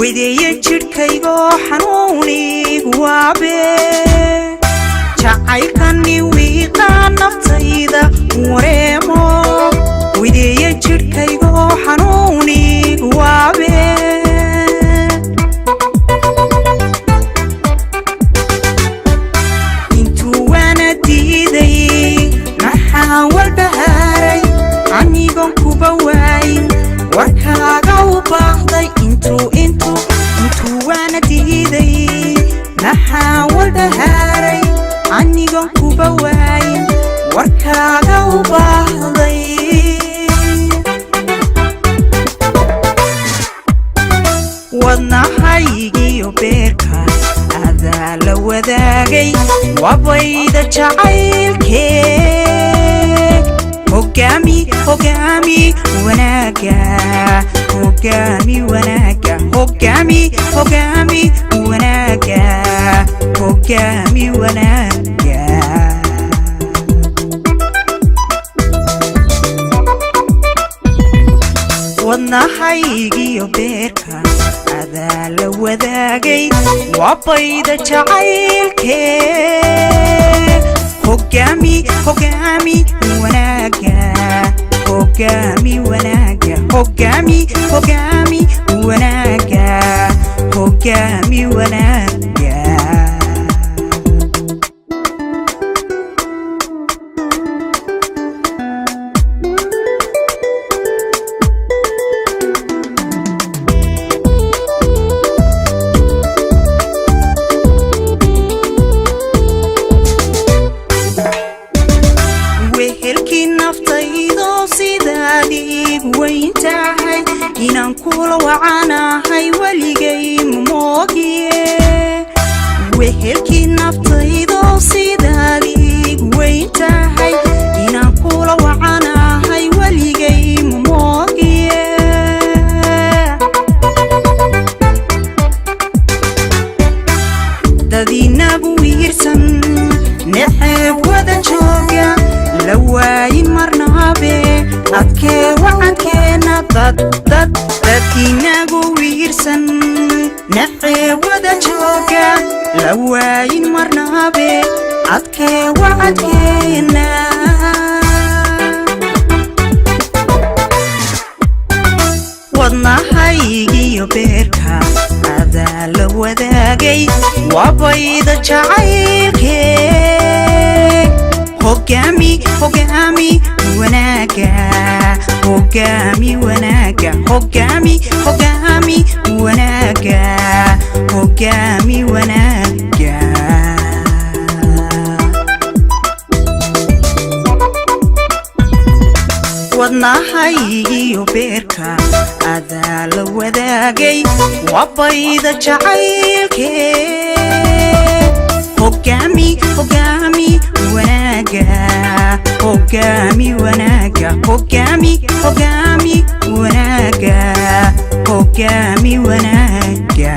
ويدي جيركaygo xanuunigu waabe jacaylkani wiiqa naftayda wareemo ويدي جيركaygo xanuunigu waabe intuu wana diiday maxaawal baharay anigon kuba waayin warkaaga u baahday intuu wana diiday maxaawal baharay anigon kuba waayin warkaaga u baahday wadnahaygiyo beerka adaa la wadaagay wabayda jacaylkee hogaami wanaaga hogaami wanaaga hogaami wanaaga hogaami wanaaga wadnahaygiyo beerka adaa la wadaagay wabayda jacaylkee hogaami wanaaga hogaami wanaaga hogaami wanaaga hogaami wanaaga wehelkii naftaydo sidaadii weyntahay inaan kula wacanahay waligay moogiye wehelkii naftaydo sidaadii weyntahay inaan kula wacanahay waligay moogiye dadinagu wiirsan nexeb wada jooga لواين مرنابي أدكي وعنكينا dadkiinagu wiirsan nafci wada jooga lawaayin marnaabe adkee wacadkeena wadnahaygiyo beerka adaa la wadaagay wabayda jacaylkee hogaami wanaaga hogaami wanaaga hogaami wanaaga hogaami wanaaga wadnahaygiyo beerka adaa la wadaagay wabayda jacaylkee hogaami wanaaga hogaami wanaaga hogaami wanaaga hogaami wanaaga